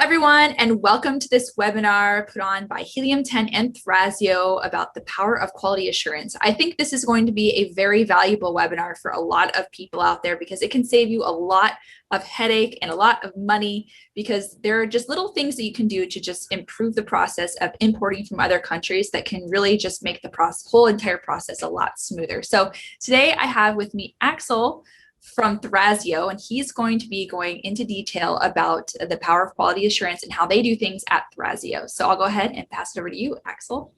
everyone, and welcome to this webinar put on by Helium 10 and Thrasio about the power of quality assurance. I think this is going to be a very valuable webinar for a lot of people out there because it can save you a lot of headache and a lot of money, because there are just little things that you can do to just improve the process of importing from other countries that can really just make the whole entire process a lot smoother. So today I have with me Axel from Thrasio, and he's going to be going into detail about the power of quality assurance and how they do things at Thrasio. So I'll go ahead and pass it over to you, Axel.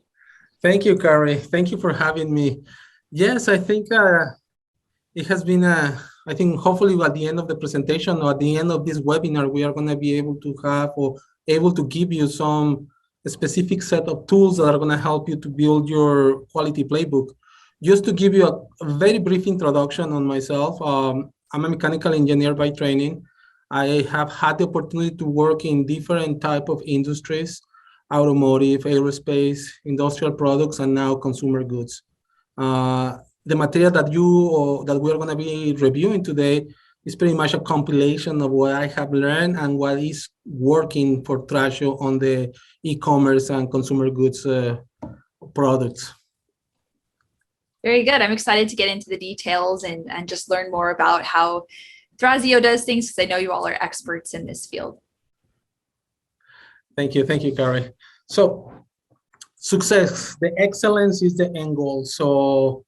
Thank you, Carrie. Thank you for having me. Yes, I think it has been, I think hopefully at the end of the presentation or at the end of this webinar, we are going to be able to have or able to give you some specific set of tools that are going to help you to build your quality playbook. Just to give you a very brief introduction on myself, I'm a mechanical engineer by training. I have had the opportunity to work in different type of industries: automotive, aerospace, industrial products, and now consumer goods. The material that we are going to be reviewing today is pretty much a compilation of what I have learned and what is working for Thrasio on the e-commerce and consumer goods products. Very good. I'm excited to get into the details and just learn more about how Thrasio does things, because I know you all are experts in this field. Thank you, Carrie. So, success, the excellence is the end goal. So,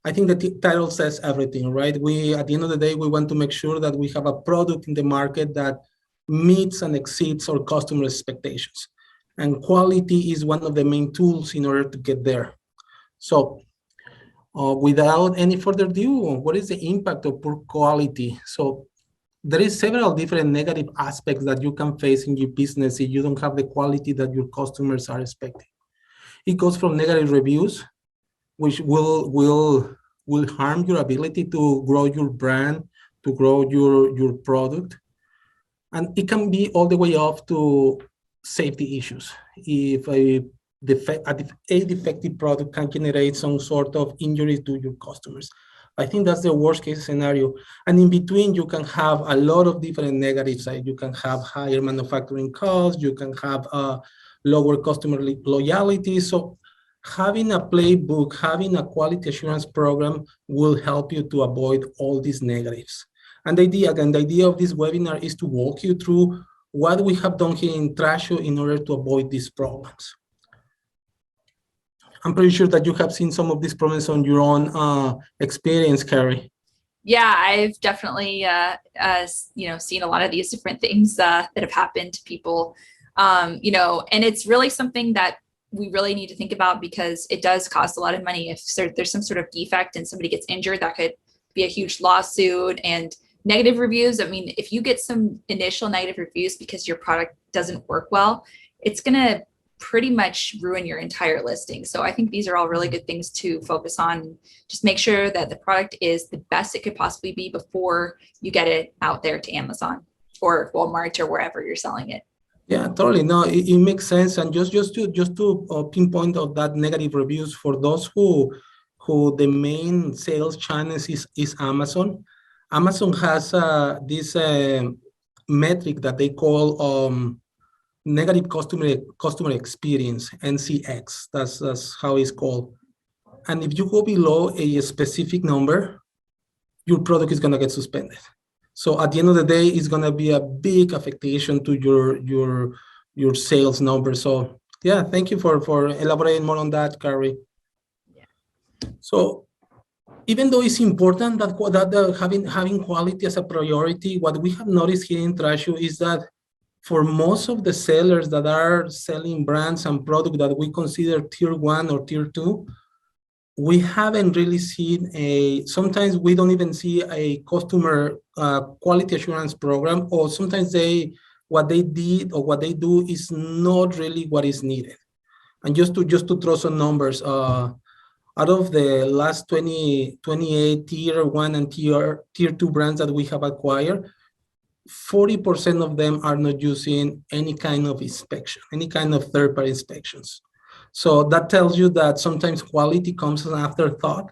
I think the title says everything, right? At the end of the day, we want to make sure that we have a product in the market that meets and exceeds our customer expectations. And quality is one of the main tools in order to get there. So, without any further ado, what is the impact of poor quality? So there is several different negative aspects that you can face in your business if you don't have the quality that your customers are expecting. It goes from negative reviews, which will harm your ability to grow your brand, to grow your product. And it can be all the way off to safety issues. If a defective product can generate some sort of injury to your customers. I think that's the worst case scenario. And in between, you can have a lot of different negatives. You can have higher manufacturing costs. You can have lower customer loyalty. So having a playbook, having a quality assurance program will help you to avoid all these negatives. And the idea of this webinar is to walk you through what we have done here in Thrasio in order to avoid these problems. I'm pretty sure that you have seen some of these problems on your own experience, Carrie. Yeah, I've definitely, seen a lot of these different things that have happened to people, and it's really something that we really need to think about, because it does cost a lot of money. If there's some sort of defect and somebody gets injured, that could be a huge lawsuit. And negative reviews, I mean, if you get some initial negative reviews because your product doesn't work well, it's going to pretty much ruin your entire listing. So I think these are all really good things to focus on. Just make sure that the product is the best it could possibly be before you get it out there to Amazon or Walmart or wherever you're selling it. Yeah, totally. No, it makes sense. And just to pinpoint of that negative reviews, for those who the main sales channels is Amazon. Amazon has this metric that they call negative customer experience, NCX. That's how it's called. And if you go below a specific number, your product is gonna get suspended. So at the end of the day, it's gonna be a big affectation to your sales number. So yeah, thank you for elaborating more on that, Carrie. Yeah. So even though it's important that having quality as a priority, what we have noticed here in Thrasio is that for most of the sellers that are selling brands and products that we consider tier 1 or tier 2, we haven't really seen sometimes we don't even see a customer quality assurance program, or sometimes what they did or what they do is not really what is needed. And just to throw some numbers, out of the last 28 tier 1 and tier 2 brands that we have acquired, 40% of them are not using any kind of inspection, any kind of third-party inspections. So that tells you that sometimes quality comes as an afterthought,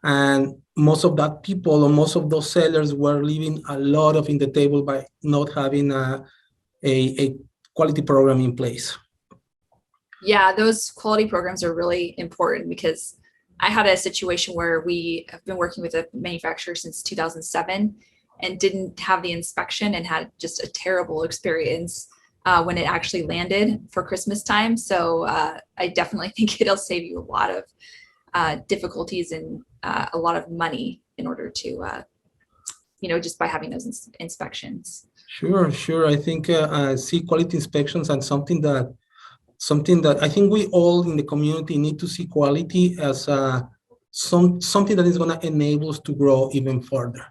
and most of that people or most of those sellers were leaving a lot in the table by not having a quality program in place. Yeah, those quality programs are really important because I had a situation where we have been working with a manufacturer since 2007 and didn't have the inspection and had just a terrible experience when it actually landed for Christmas time. So I definitely think it'll save you a lot of difficulties and a lot of money in order to, just by having those inspections. Sure. I think see quality inspections and something that I think we all in the community need to see quality as something that is going to enable us to grow even further.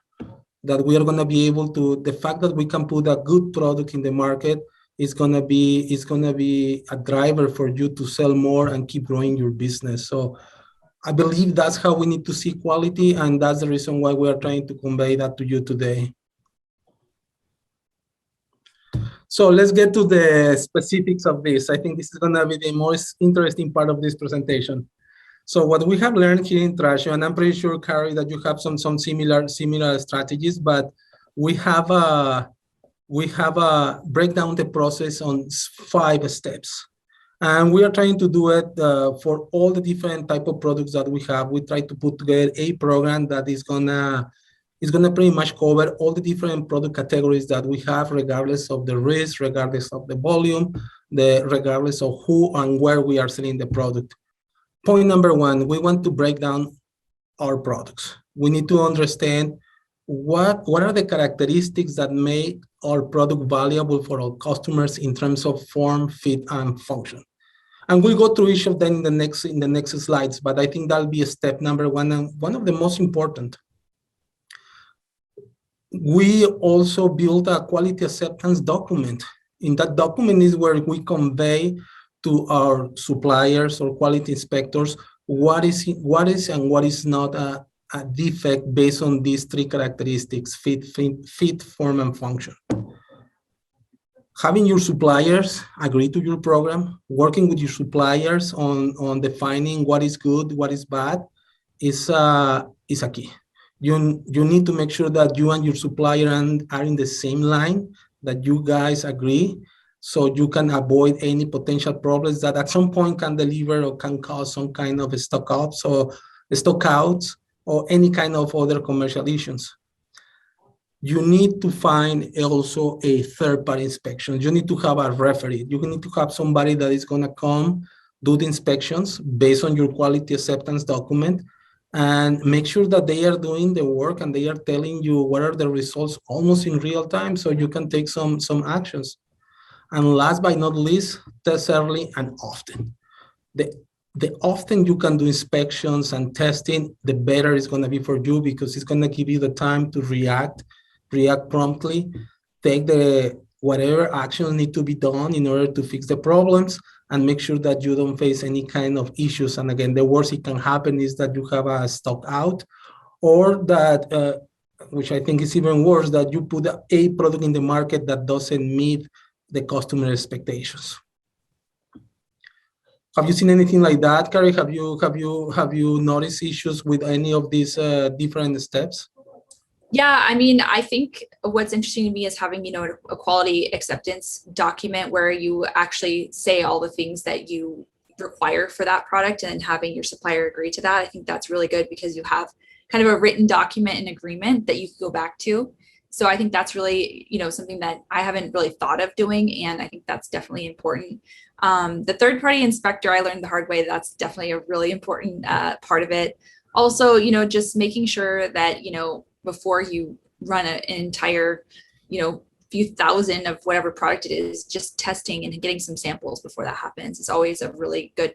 That we are going to be able to, the fact that we can put a good product in the market is going to be a driver for you to sell more and keep growing your business. So I believe that's how we need to see quality, and that's the reason why we are trying to convey that to you today. So let's get to the specifics of this. I think this is going to be the most interesting part of this presentation. So what we have learned here in Thrasio, and I'm pretty sure, Carrie, that you have some similar strategies, but we have a break down the process on 5 steps. And we are trying to do it for all the different type of products that we have. We try to put together a program that is gonna pretty much cover all the different product categories that we have, regardless of the risk, regardless of the volume, regardless of who and where we are selling the product. Point number 1, we want to break down our products. We need to understand what are the characteristics that make our product valuable for our customers in terms of form, fit, and function. And we'll go through each of them in the next slides, but I think that'll be a step number 1 and one of the most important. We also built a quality acceptance document. In that document is where we convey to our suppliers or quality inspectors what is and what is not a defect based on these 3 characteristics: fit, form, and function. Having your suppliers agree to your program, working with your suppliers on defining what is good, what is bad, is a key. You need to make sure that you and your supplier are in the same line, that you guys agree, so you can avoid any potential problems that at some point can deliver or can cause some kind of stockouts or any kind of other commercial issues. You need to find also a third-party inspection. You need to have a referee. You need to have somebody that is going to come do the inspections based on your quality acceptance document and make sure that they are doing the work and they are telling you what are the results almost in real time, so you can take some actions. And last but not least, test early and often. The often you can do inspections and testing, the better it's going to be for you, because it's going to give you the time to react promptly, take whatever actions need to be done in order to fix the problems, and make sure that you don't face any kind of issues. And again, the worst it can happen is that you have a stock out, or that, which I think is even worse, that you put a product in the market that doesn't meet the customer expectations. Have you seen anything like that, Carrie? Have you noticed issues with any of these different steps? Yeah, I mean, I think what's interesting to me is having, a quality acceptance document where you actually say all the things that you require for that product and having your supplier agree to that. I think that's really good because you have kind of a written document and agreement that you can go back to. So I think that's really, something that I haven't really thought of doing. And I think that's definitely important. The third-party inspector, I learned the hard way. That's definitely a really important part of it. Also, just making sure that, before you run an entire, few thousand of whatever product it is, just testing and getting some samples before that happens is always a really good,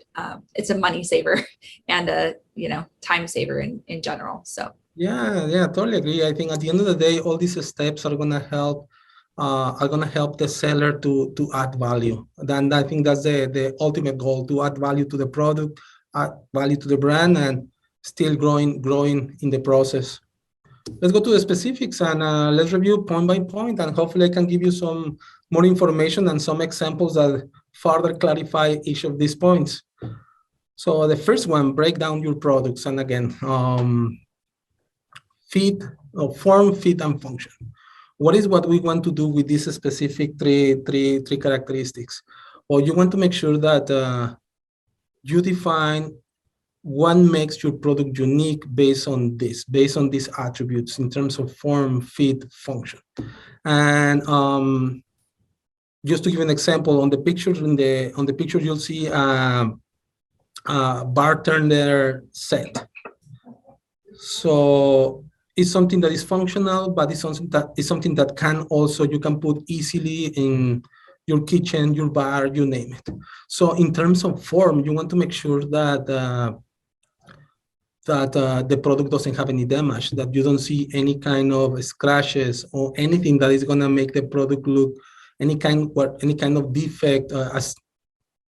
it's a money saver and a, time saver in general. So. Yeah, totally agree. I think at the end of the day, all these steps are gonna help the seller to add value. Then I think that's the ultimate goal, to add value to the product, add value to the brand, and still growing in the process. Let's go to the specifics and let's review point by point, and hopefully I can give you some more information and some examples that further clarify each of these points. So the first one, break down your products, and again, form, fit, and function. what is what we want to do with these specific three characteristics? Or you want to make sure that you define what makes your product unique based on these attributes in terms of form, fit, function. And just to give an example, on the pictures on the picture you'll see a bartender set. So it's something that is functional, but it's something that can also, you can put easily in your kitchen, your bar, you name it. So in terms of form, you want to make sure that the product doesn't have any damage, that you don't see any kind of scratches or anything that is gonna make the product look any kind of defect, as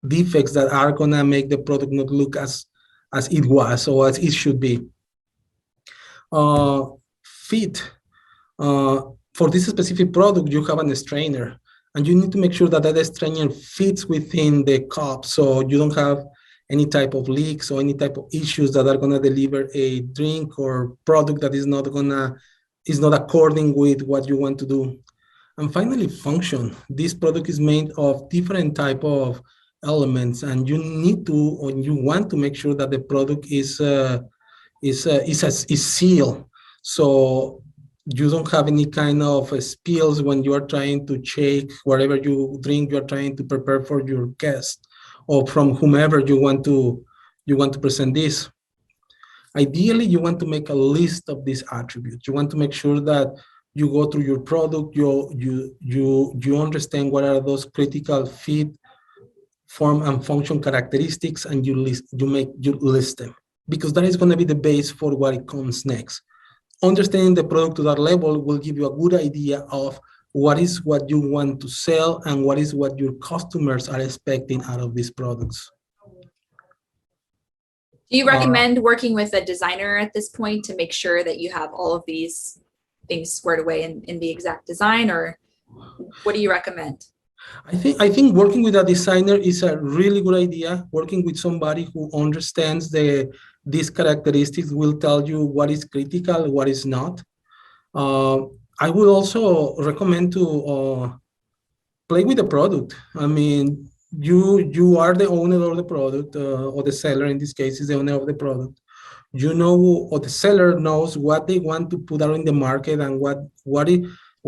defects that are gonna make the product not look as it was or as it should be. Fit. For this specific product, you have a strainer, and you need to make sure that that strainer fits within the cup, so you don't have any type of leaks or any type of issues that are gonna deliver a drink or product that is not according with what you want to do. And finally, function. This product is made of different type of elements, and you need to, or you want to make sure that the product is sealed, so you don't have any kind of spills when you are trying to shake whatever you drink you are trying to prepare for your guest or from whomever you want to present this. Ideally, you want to make a list of these attributes. You want to make sure that you go through your product, you understand what are those critical fit, form, and function characteristics, and you list them, because that is going to be the base for what it comes next. Understanding the product to that level will give you a good idea of what is what you want to sell and what is what your customers are expecting out of these products. Do you recommend working with a designer at this point to make sure that you have all of these things squared away in the exact design, or what do you recommend? I think working with a designer is a really good idea. Working with somebody who understands these characteristics will tell you what is critical, what is not. I would also recommend to play with the product. I mean, you are the owner of the product, or the seller in this case is the owner of the product. You know, or the seller knows what they want to put out in the market and what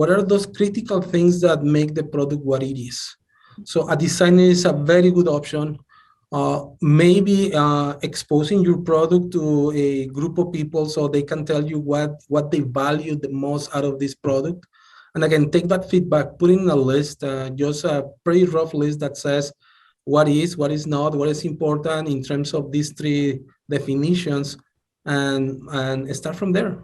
are those critical things that make the product what it is. So a designer is a very good option. Maybe exposing your product to a group of people so they can tell you what they value the most out of this product. And again, take that feedback, put in a list, just a pretty rough list that says what is not, what is important in terms of these three definitions, and start from there.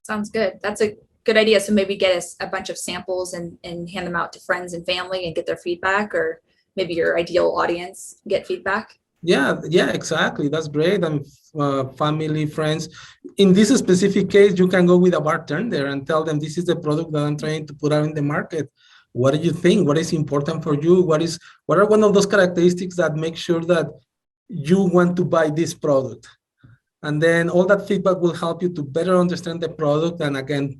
Sounds good. That's a good idea. So maybe get a bunch of samples and hand them out to friends and family and get their feedback, or maybe your ideal audience get feedback. Yeah, exactly. That's great. And family, friends. In this specific case, you can go with a bartender and tell them, this is the product that I'm trying to put out in the market. What do you think? What is important for you? What are one of those characteristics that make sure that you want to buy this product? And then all that feedback will help you to better understand the product, and again,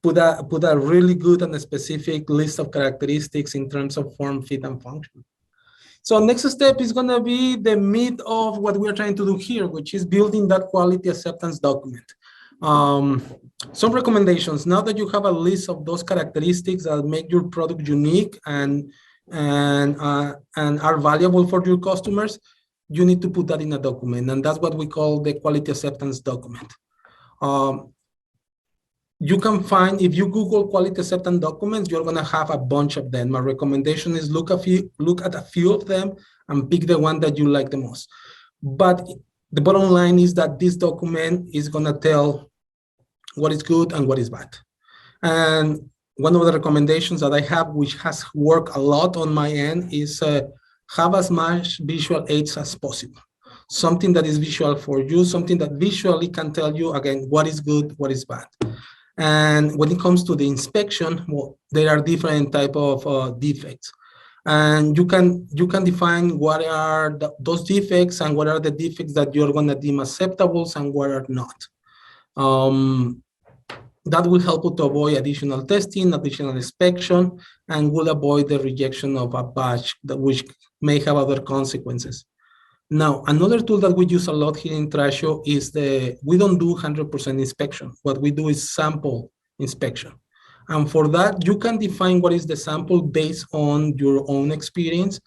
put a really good and a specific list of characteristics in terms of form, fit, and function. So next step is going to be the meat of what we're trying to do here, which is building that quality acceptance document. Some recommendations. Now that you have a list of those characteristics that make your product unique and are valuable for your customers, you need to put that in a document, and that's what we call the quality acceptance document. You can find, if you Google quality acceptance documents, you're gonna have a bunch of them. My recommendation is look at a few of them and pick the one that you like the most. But the bottom line is that this document is gonna tell what is good and what is bad. And one of the recommendations that I have, which has worked a lot on my end, is have as much visual aids as possible. Something that is visual for you, something that visually can tell you, again, what is good, what is bad. And when it comes to the inspection, well, there are different type of defects. And you can define what are those defects and what are the defects that you're gonna deem acceptable and what are not. That will help you to avoid additional testing, additional inspection, and will avoid the rejection of a batch which may have other consequences. Now, another tool that we use a lot here in Thrasio is we don't do 100% inspection. What we do is sample inspection. And for that, you can define what is the sample based on your own experience.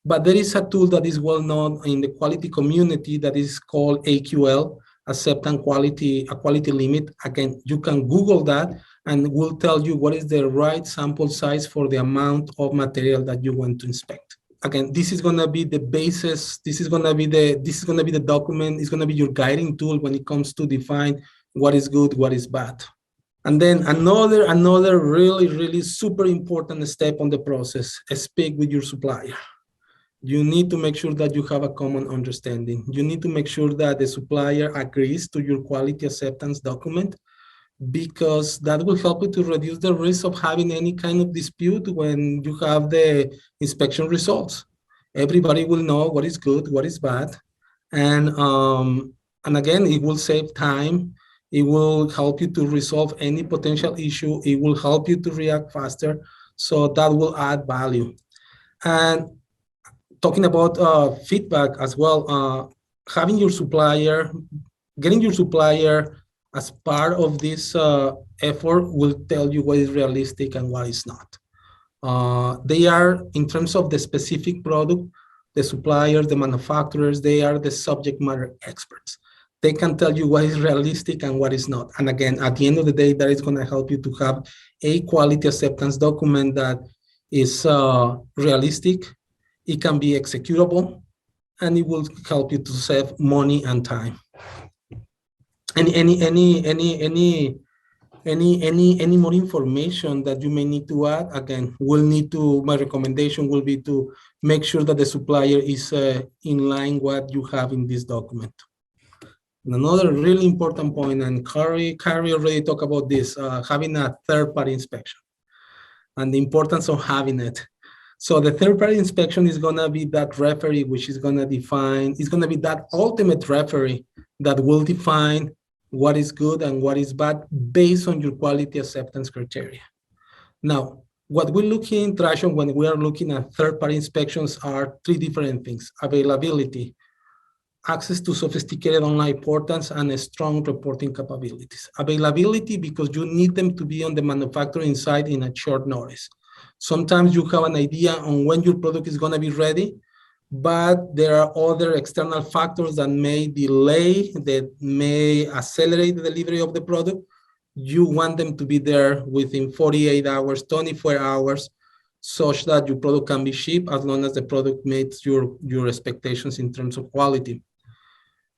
But there is a tool that is well known in the quality community that is called AQL, Acceptance Quality, a quality limit. Again, you can Google that and will tell you what is the right sample size for the amount of material that you want to inspect. Again, this is going to be the basis. This is going to be the document. It's going to be your guiding tool when it comes to define what is good, what is bad. And then another really, really super important step on the process, speak with your supplier. You need to make sure that you have a common understanding. You need to make sure that the supplier agrees to your quality acceptance document, because that will help you to reduce the risk of having any kind of dispute when you have the inspection results. Everybody will know what is good, what is bad. And again, it will save time. It will help you to resolve any potential issue. It will help you to react faster. So that will add value. And talking about feedback as well, having your supplier, getting your supplier as part of this effort will tell you what is realistic and what is not. They are, in terms of the specific product, the suppliers, the manufacturers, they are the subject matter experts. They can tell you what is realistic and what is not. And again, at the end of the day, that is going to help you to have a quality acceptance document that is realistic. It can be executable, and it will help you to save money and time. Any more information that you may need to add? Again, my recommendation will be to make sure that the supplier is in line what you have in this document. And another really important point, and Carrie already talked about this, having a third-party inspection and the importance of having it. So the third-party inspection is going to be that referee, which is going to define, it's going to be that ultimate referee that will define what is good and what is bad based on your quality acceptance criteria. Now, what we look in Thrasio when we are looking at third-party inspections are three different things: availability, access to sophisticated online portals, and strong reporting capabilities. Availability, because you need them to be on the manufacturing side in a short notice. Sometimes you have an idea on when your product is going to be ready, but there are other external factors that may delay, that may accelerate the delivery of the product. You want them to be there within 48 hours, 24 hours, such that your product can be shipped as long as the product meets your expectations in terms of quality.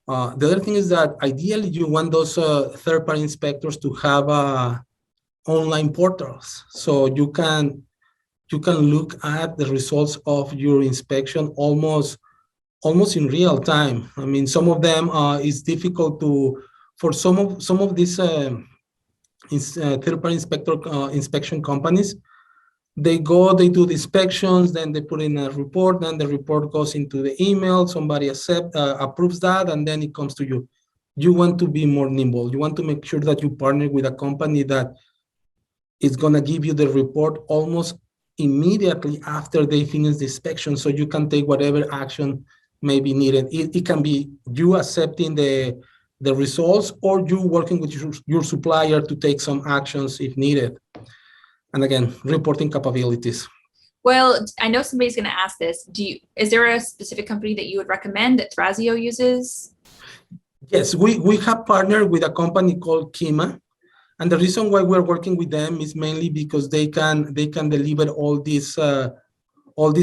The other thing is that ideally you want those third-party inspectors to have online portals, so you can look at the results of your inspection almost in real time. I mean, some of them is difficult for some of these third-party inspection companies. They do the inspections, then they put in a report, then the report goes into the email, somebody approves that, and then it comes to you. You want to be more nimble. You want to make sure that you partner with a company that is going to give you the report almost immediately after they finish the inspection, so you can take whatever action may be needed. It can be you accepting the results, or you working with your supplier to take some actions if needed. And again, reporting capabilities. Well, I know somebody's going to ask this. Is there a specific company that you would recommend that Thrasio uses? Yes, we have partnered with a company called Kima. And the reason why we're working with them is mainly because they can deliver all this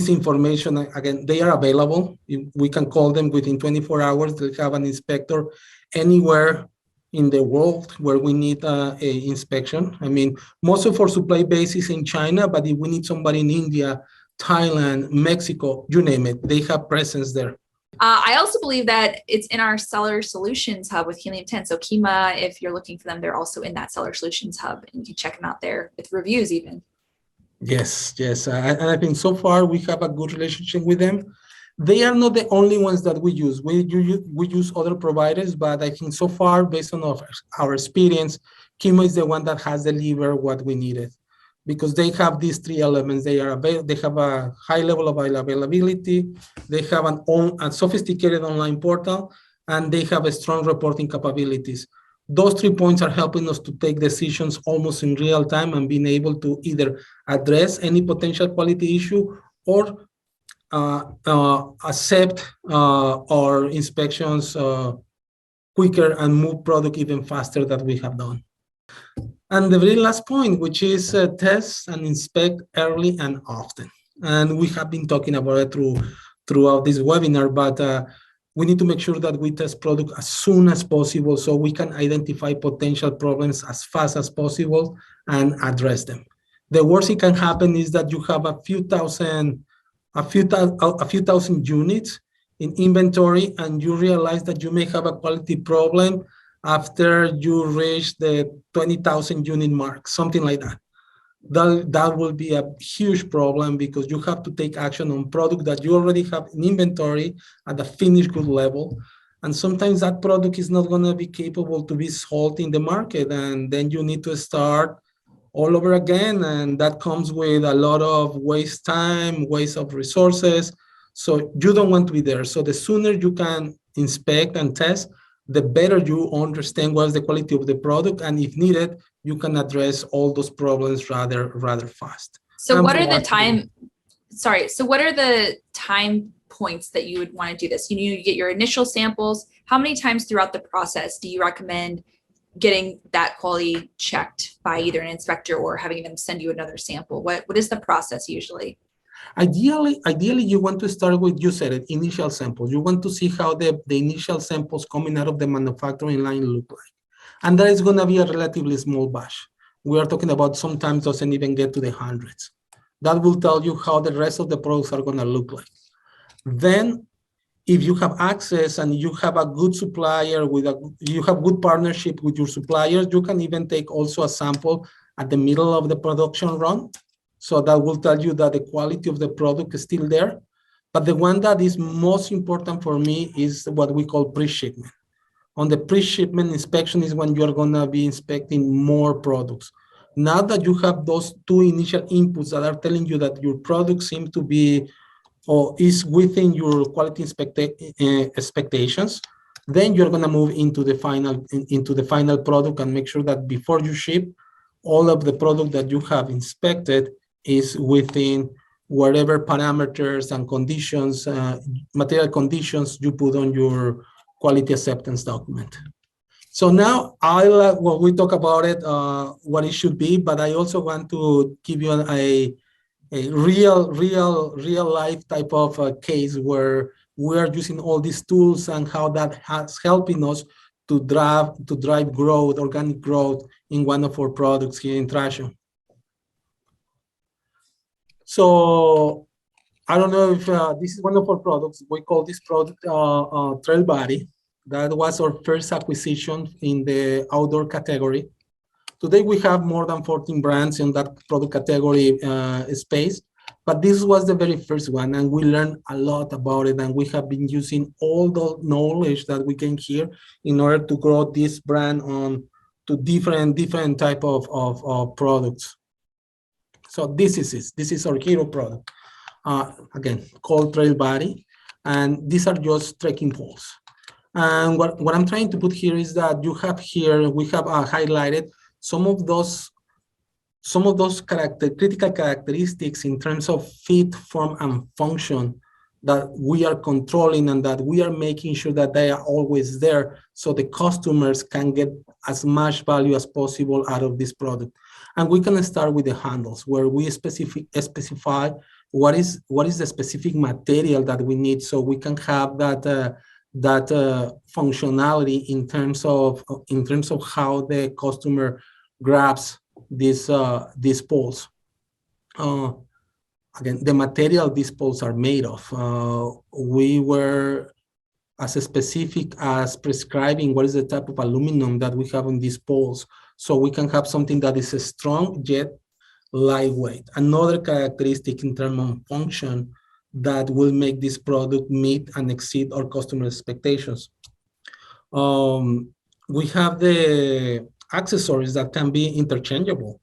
information. Again, they are available. We can call them within 24 hours. They have an inspector anywhere in the world where we need a inspection. I mean, most of our supply base is in China, but if we need somebody in India, Thailand, Mexico, you name it, they have presence there. I also believe that it's in our Seller Solutions Hub with Helium 10. So Kima, if you're looking for them, they're also in that Seller Solutions Hub, and you can check them out there with reviews even. Yes. And I think so far we have a good relationship with them. They are not the only ones that we use. We use other providers, but I think so far, based on our experience, Chemo is the one that has delivered what we needed, because they have these three elements. They have a high level of availability, they have a sophisticated online portal, and they have a strong reporting capabilities. Those 3 points are helping us to take decisions almost in real time and being able to either address any potential quality issue or accept our inspections quicker and move product even faster than we have done. And the very last point, which is test and inspect early and often. And we have been talking about it throughout this webinar, but we need to make sure that we test product as soon as possible so we can identify potential problems as fast as possible and address them. The worst it can happen is that you have a few thousand units in inventory, and you realize that you may have a quality problem after you reach the 20,000 unit mark, something like that. That will be a huge problem, because you have to take action on product that you already have in inventory at the finished good level. And sometimes that product is not going to be capable to be sold in the market. And then you need to start all over again. And that comes with a lot of waste time, waste of resources. So you don't want to be there. So the sooner you can inspect and test, the better you understand what's the quality of the product. And if needed, you can address all those problems rather fast. So what are the time points that you would want to do this? You get your initial samples. How many times throughout the process do you recommend getting that quality checked by either an inspector or having them send you another sample? What is the process usually? Ideally, you want to start with, you said it, initial samples. You want to see how the initial samples coming out of the manufacturing line look like. And that is going to be a relatively small batch. We are talking about sometimes doesn't even get to the hundreds. That will tell you how the rest of the products are going to look like. Then, if you have access and you have a good supplier, you have good partnership with your suppliers, you can even take also a sample at the middle of the production run. So that will tell you that the quality of the product is still there. But the one that is most important for me is what we call pre-shipment. On the pre-shipment inspection is when you're going to be inspecting more products. Now that you have those two initial inputs that are telling you that your product seems to be or is within your quality expectations, then you're going to move into the final product and make sure that before you ship, all of the product that you have inspected is within whatever parameters and conditions, material conditions you put on your quality acceptance document. So now we talk about it, what it should be, but I also want to give you a real life type of case where we are using all these tools and how that has helping us to drive growth, organic growth in one of our products here in Thrasio. So I don't know if this is one of our products. We call this product Trail Body. That was our first acquisition in the outdoor category. Today we have more than 14 brands in that product category space, but this was the very first one, and we learned a lot about it, and we have been using all the knowledge that we can here in order to grow this brand on to different type of products. So this is our hero product, again, called Trail Body, and these are just trekking poles. And what I'm trying to put here is that we have highlighted some of those critical characteristics in terms of fit, form, and function that we are controlling and that we are making sure that they are always there so the customers can get as much value as possible out of this product. And we can start with the handles, where we specify what is the specific material that we need, so we can have that functionality in terms of how the customer grabs these poles. Again, the material these poles are made of. We were as specific as prescribing what is the type of aluminum that we have in these poles, so we can have something that is strong yet lightweight. Another characteristic in terms of function that will make this product meet and exceed our customer expectations. We have the accessories that can be interchangeable,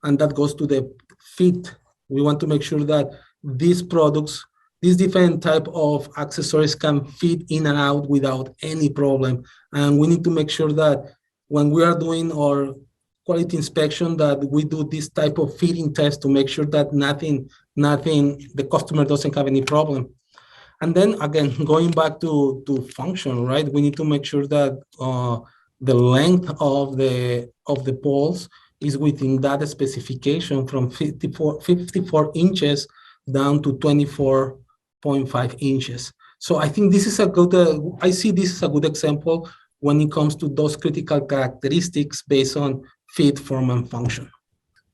and that goes to the fit. We want to make sure that these products, these different type of accessories can fit in and out without any problem. And we need to make sure that when we are doing our quality inspection, that we do this type of fitting test to make sure that nothing, the customer doesn't have any problem. And then again, going back to function, right? We need to make sure that the length of the poles is within that specification from 54 inches down to 24.5 inches. So I think this is a good, I see this as a good example when it comes to those critical characteristics based on fit, form, and function.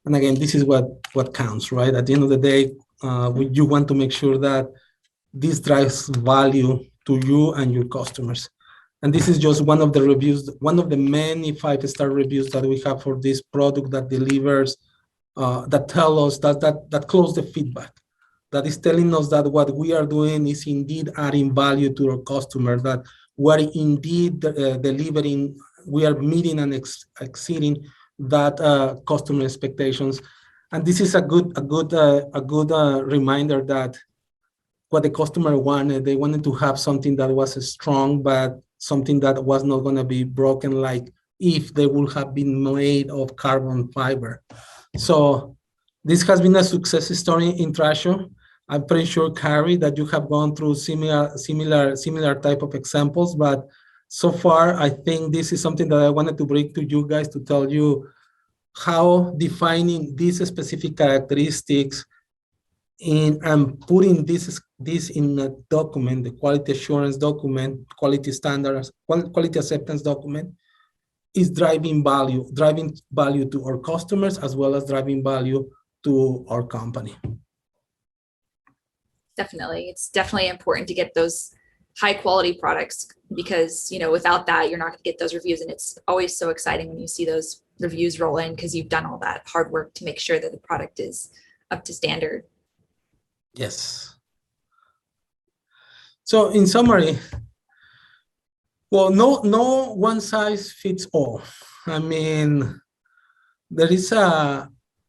And again, this is what counts, right? At the end of the day, you want to make sure that this drives value to you and your customers. And this is just one of the reviews, one of the many 5-star reviews that we have for this product that delivers, that tell us that close the feedback, that is telling us that what we are doing is indeed adding value to our customer, that we're indeed delivering, we are meeting and exceeding that customer expectations. And this is a good reminder that what the customer wanted, they wanted to have something that was strong, but something that was not going to be broken, like if they would have been made of carbon fiber. So this has been a success story in Thrasio. I'm pretty sure, Carrie, that you have gone through similar type of examples, but so far, I think this is something that I wanted to bring to you guys to tell you how defining these specific characteristics and putting this in a document, the quality assurance document, quality standards, quality acceptance document, is driving value to our customers as well as driving value to our company. Definitely. It's definitely important to get those high quality products because, without that, you're not going to get those reviews. And it's always so exciting when you see those reviews roll in because you've done all that hard work to make sure that the product is up to standard. Yes. So in summary, well, no one size fits all. I mean, there is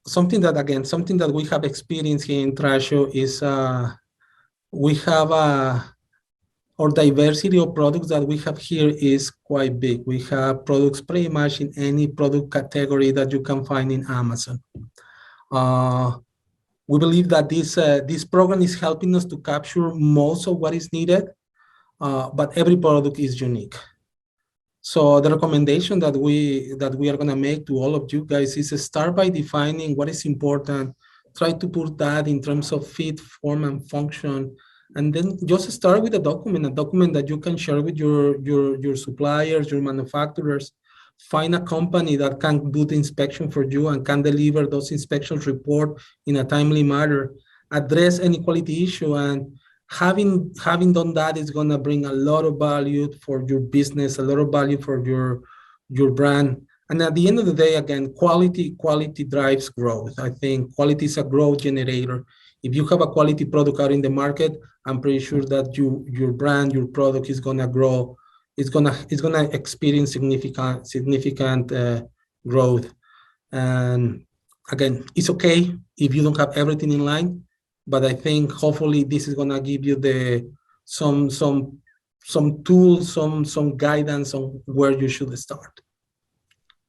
something that we have experienced here in Thrasio is we have our diversity of products that we have here is quite big. We have products pretty much in any product category that you can find in Amazon. We believe that this program is helping us to capture most of what is needed, but every product is unique. So the recommendation that we are going to make to all of you guys is start by defining what is important. Try to put that in terms of fit, form, and function, and then just start with a document that you can share with your suppliers, your manufacturers. Find a company that can do the inspection for you and can deliver those inspections report in a timely manner. Address any quality issue, and having done that is going to bring a lot of value for your business, a lot of value for your brand. And at the end of the day, again, quality drives growth. I think quality is a growth generator. If you have a quality product out in the market, I'm pretty sure that your brand, your product is going to grow. It's gonna experience significant growth. And again, it's okay if you don't have everything in line, but I think hopefully this is gonna give you some tools, some guidance on where you should start.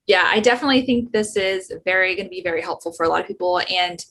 Yeah, I definitely think this is going to be very helpful for a lot of people. And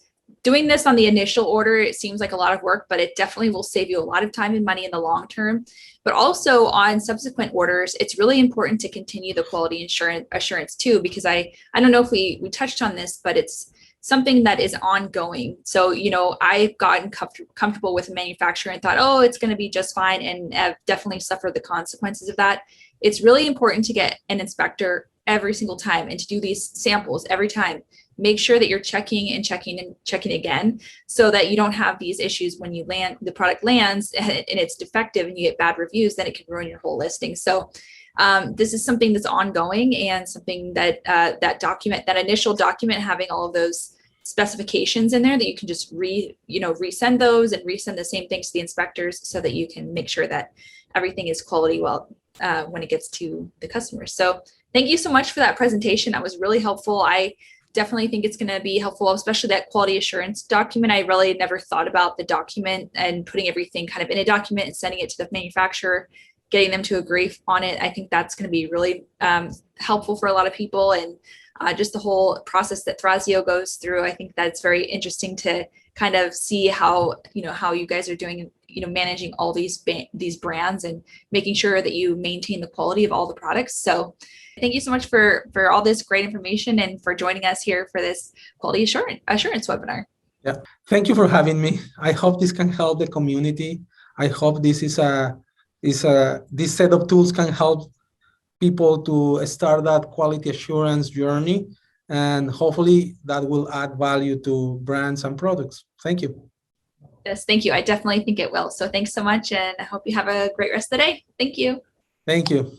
doing this on the initial order, it seems like a lot of work, but it definitely will save you a lot of time and money in the long term. But also on subsequent orders, it's really important to continue the quality assurance too, because I don't know if we touched on this, but it's something that is ongoing. So, I've gotten comfortable with a manufacturer and thought, oh, it's going to be just fine, and I've definitely suffered the consequences of that. It's really important to get an inspector every single time and to do these samples every time. Make sure that you're checking again so that you don't have these issues when the product lands and it's defective and you get bad reviews, then it can ruin your whole listing. So this is something that's ongoing, and something that that initial document, having all of those specifications in there that you can just resend those and resend the same things to the inspectors so that you can make sure that everything is quality when it gets to the customers. So thank you so much for that presentation. That was really helpful. I definitely think it's going to be helpful, especially that quality assurance document. I really never thought about the document and putting everything kind of in a document and sending it to the manufacturer, getting them to agree on it. I think that's going to be really helpful for a lot of people. And just the whole process that Thrasio goes through, I think that's very interesting to kind of see how you guys are doing, managing all these brands and making sure that you maintain the quality of all the products. So thank you so much for all this great information and for joining us here for this quality assurance webinar. Yeah, thank you for having me. I hope this can help the community. I hope this set of tools can help people to start that quality assurance journey, and hopefully that will add value to brands and products. Thank you. Yes, thank you. I definitely think it will. So thanks so much, and I hope you have a great rest of the day. Thank you. Thank you.